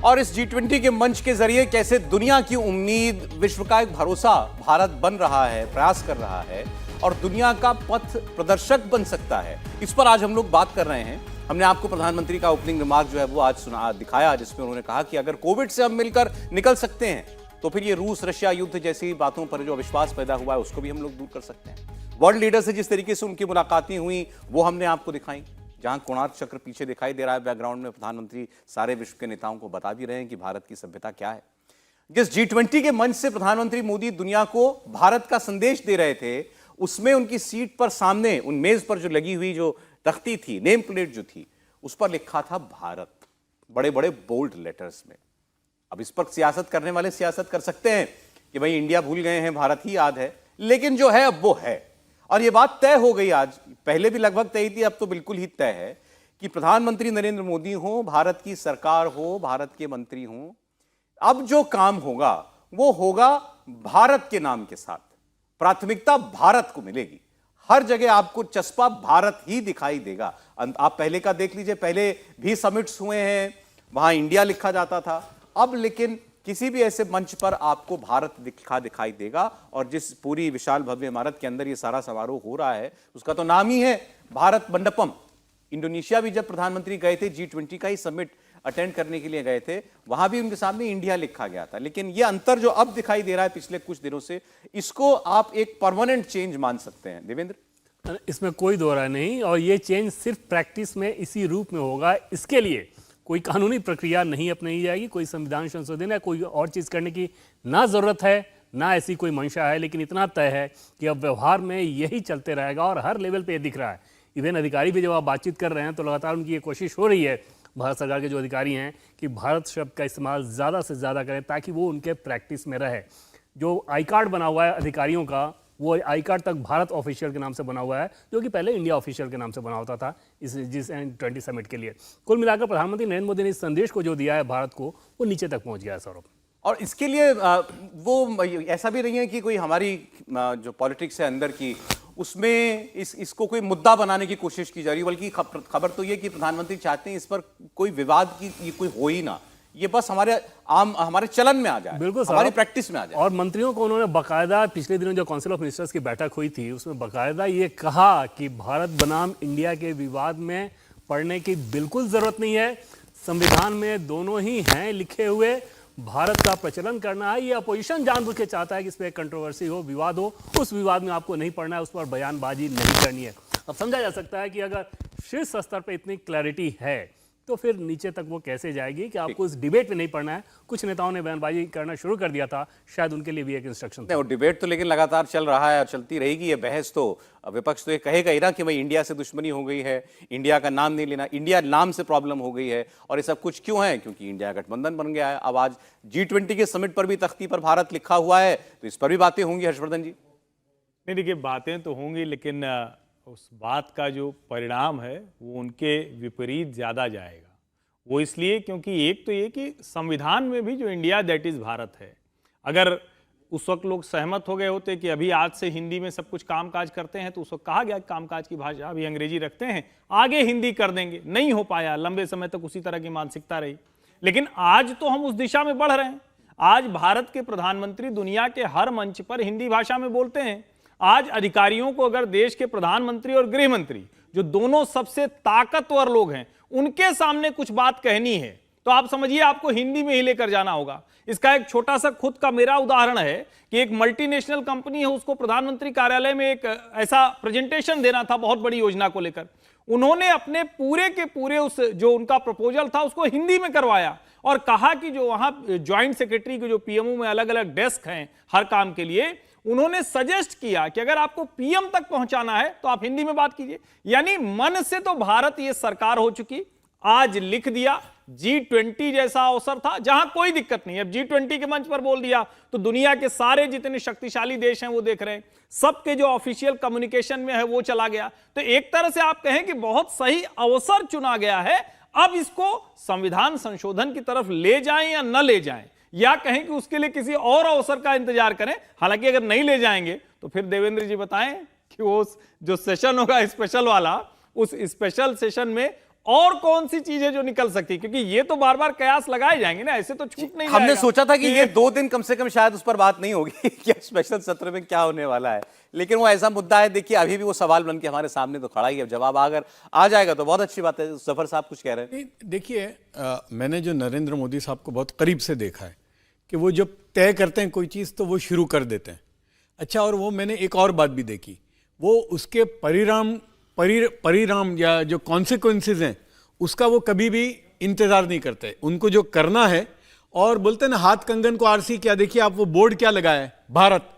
और इस G20 के मंच के जरिए कैसे दुनिया की उम्मीद, विश्व का एक भरोसा भारत बन रहा है, प्रयास कर रहा है और दुनिया का पथ प्रदर्शक बन सकता है, इस पर आज हम लोग बात कर रहे हैं। हमने आपको प्रधानमंत्री का ओपनिंग रिमार्क जो है वो आज दिखाया, जिसमें उन्होंने कहा कि अगर कोविड से हम मिलकर निकल सकते हैं तो फिर ये रूस रशिया युद्ध जैसी बातों पर जो अविश्वास पैदा हुआ है उसको भी हम लोग दूर कर सकते हैं। वर्ल्ड लीडर से जिस तरीके से उनकी मुलाकातें हुई वो हमने आपको दिखाई, जहां कोणार्क चक्र पीछे दिखाई दे रहा है बैकग्राउंड में, प्रधानमंत्री सारे विश्व के नेताओं को बता भी रहे हैं कि भारत की सभ्यता क्या है। जिस G20 के मंच से प्रधानमंत्री मोदी दुनिया को भारत का संदेश दे रहे थे, उसमें उनकी सीट पर सामने उन मेज पर जो लगी हुई जो तख्ती थी, नेम प्लेट जो थी, उस पर लिखा था भारत, बड़े बड़े बोल्ड लेटर्स में। अब इस पर सियासत करने वाले सियासत कर सकते हैं कि भाई इंडिया भूल गए हैं, भारत ही याद है, लेकिन जो है अब वो है। और ये बात तय हो गई आज, पहले भी लगभग तय थी, अब तो बिल्कुल ही तय है कि प्रधानमंत्री नरेंद्र मोदी हो, भारत की सरकार हो, भारत के मंत्री हो, अब जो काम होगा वो होगा भारत के नाम के साथ। प्राथमिकता भारत को मिलेगी, हर जगह आपको चस्पा भारत ही दिखाई देगा। आप पहले का देख लीजिए, पहले भी समिट्स हुए हैं, वहां इंडिया लिखा जाता था, अब लेकिन किसी भी ऐसे मंच पर आपको भारत दिखाई देगा। और जिस पूरी विशाल भव्य इमारत के अंदर ये सारा समारोह हो रहा है उसका तो नाम ही है भारत मंडपम। इंडोनेशिया भी जब प्रधानमंत्री गए थे, G20 का ही समिट अटेंड करने के लिए गए थे, वहां भी उनके सामने इंडिया लिखा गया था। लेकिन ये अंतर जो अब दिखाई दे रहा है पिछले कुछ दिनों से, इसको आप एक परमानेंट चेंज मान सकते हैं देवेंद्र? इसमें कोई दो राय नहीं, और ये चेंज सिर्फ प्रैक्टिस में इसी रूप में होगा। इसके लिए कोई कानूनी प्रक्रिया नहीं अपनाई जाएगी, कोई संविधान संशोधन या कोई और चीज़ करने की ना ज़रूरत है, ना ऐसी कोई मंशा है। लेकिन इतना तय है कि अब व्यवहार में यही चलते रहेगा और हर लेवल पे ये दिख रहा है। इवन अधिकारी भी जब आप बातचीत कर रहे हैं तो लगातार उनकी ये कोशिश हो रही है, भारत सरकार के जो अधिकारी हैं, कि भारत शब्द का इस्तेमाल ज़्यादा से ज़्यादा करें ताकि वो उनके प्रैक्टिस में रहे। जो आई कार्ड बना हुआ है अधिकारियों का, वो आई कार्ड तक भारत ऑफिशियल के नाम से बना हुआ है, जो कि पहले इंडिया ऑफिशियल के नाम से बना होता था इस G20 समिट के लिए। कुल मिलाकर प्रधानमंत्री नरेंद्र मोदी ने इस संदेश को जो दिया है भारत को, वो नीचे तक पहुंच गया है सौरभ। और इसके लिए वो ऐसा भी नहीं है कि कोई हमारी जो पॉलिटिक्स है अंदर की, उसमें इसको कोई मुद्दा बनाने की कोशिश की जा रही है, बल्कि खबर तो ये कि प्रधानमंत्री चाहते हैं इस पर कोई विवाद की ये कोई हो ही ना, ये बस हमारे चलन में आ जाए, बिल्कुल हमारी प्रैक्टिस में आ जाए। और मंत्रियों को उन्होंने बाकायदा पिछले दिनों जो काउंसिल ऑफ मिनिस्टर्स की बैठक हुई थी, उसमें बाकायदा ये कहा कि भारत बनाम इंडिया के विवाद में पड़ने की बिल्कुल जरूरत नहीं है। संविधान में दोनों ही हैं लिखे हुए, भारत का प्रचलन करना है। ये अपोजिशन जानबूझ के चाहता है कि इस पर कंट्रोवर्सी हो, विवाद हो, उस विवाद में आपको नहीं पड़ना है, उस पर बयानबाजी नहीं करनी है। अब समझा जा सकता है कि अगर शीर्ष स्तर पर इतनी क्लैरिटी है तो फिर नीचे तक वो कैसे जाएगी कि आपको इस डिबेट में नहीं पड़ना है। कुछ नेताओं ने बयानबाजी करना शुरू कर दिया था, शायद उनके लिए भी एक इंस्ट्रक्शन था। वो डिबेट तो लेकिन लगातार चल रहा है और चलती रहेगी ये बहस। तो विपक्ष तो ये कहेगा ही ना कि भाई इंडिया से दुश्मनी हो गई है, इंडिया का नाम नहीं लेना, इंडिया नाम से प्रॉब्लम हो गई है। और ये सब कुछ क्यों है? क्योंकि इंडिया गठबंधन बन गया है। अब आज G20 के समिट पर भी तख्ती पर भारत लिखा हुआ है, तो इस पर भी बातें होंगी हर्षवर्धन जी। नहीं, देखिए बातें तो होंगी, लेकिन उस बात का जो परिणाम है वो उनके विपरीत ज़्यादा जाएगा। वो इसलिए क्योंकि एक तो ये कि संविधान में भी जो इंडिया दैट इज़ भारत है, अगर उस वक्त लोग सहमत हो गए होते कि अभी आज से हिंदी में सब कुछ कामकाज करते हैं, तो उस वक्त कहा गया कामकाज की भाषा अभी अंग्रेजी रखते हैं, आगे हिंदी कर देंगे। नहीं हो पाया, लंबे समय तक उसी तरह की मानसिकता रही। लेकिन आज तो हम उस दिशा में बढ़ रहे हैं। आज भारत के प्रधानमंत्री दुनिया के हर मंच पर हिंदी भाषा में बोलते हैं। आज अधिकारियों को अगर देश के प्रधानमंत्री और गृह मंत्री, जो दोनों सबसे ताकतवर लोग हैं, उनके सामने कुछ बात कहनी है, तो आप समझिए आपको हिंदी में ही लेकर जाना होगा। इसका एक छोटा सा खुद का मेरा उदाहरण है कि एक मल्टीनेशनल कंपनी है, उसको प्रधानमंत्री कार्यालय में एक ऐसा प्रेजेंटेशन देना था बहुत बड़ी योजना को लेकर। उन्होंने अपने पूरे के पूरे उस जो उनका प्रपोजल था उसको हिंदी में करवाया और कहा कि जो वहां ज्वाइंट सेक्रेटरी के जो पीएमओ में अलग अलग डेस्क हैं हर काम के लिए, उन्होंने सजेस्ट किया कि अगर आपको पीएम तक पहुंचाना है तो आप हिंदी में बात कीजिए। यानी मन से तो भारत ये सरकार हो चुकी, आज लिख दिया। G20 जैसा अवसर था जहां कोई दिक्कत नहीं, अब G20 के मंच पर बोल दिया तो दुनिया के सारे जितने शक्तिशाली देश हैं वो देख रहे हैं, सबके जो ऑफिशियल कम्युनिकेशन में है वो चला गया। तो एक तरह से आप कहें कि बहुत सही अवसर चुना गया है। अब इसको संविधान संशोधन की तरफ ले जाएं या न ले जाएं, या कहें कि उसके लिए किसी और अवसर का इंतजार करें। हालांकि अगर नहीं ले जाएंगे तो फिर देवेंद्र जी बताएं कि वो जो सेशन होगा स्पेशल वाला, उस स्पेशल सेशन में और कौन सी चीज है जो निकल सकती है, क्योंकि ये तो बार बार कयास लगाए जाएंगे ना, ऐसे तो छूट नहीं हमने जाएगा। सोचा था कि ये 2 दिन कम से कम शायद उस पर बात नहीं होगी कि स्पेशल सत्र में क्या होने वाला है, लेकिन वो ऐसा मुद्दा है, देखिए अभी भी वो सवाल बन के हमारे सामने तो खड़ा ही है। जवाब अगर आ जाएगा तो बहुत अच्छी बात है। जफर साहब कुछ कह रहे हैं। नहीं, देखिए मैंने जो नरेंद्र मोदी साहब को बहुत करीब से देखा है कि वो जब तय करते हैं कोई चीज़ तो वो शुरू कर देते हैं। अच्छा, और वो मैंने एक और बात भी देखी, वो उसके परिणाम या जो कॉन्सिक्वेंसेज हैं उसका वो कभी भी इंतज़ार नहीं करते। उनको जो करना है, और बोलते हैं ना हाथ कंगन को आरसी क्या, देखिए आप वो बोर्ड क्या लगाया है, भारत,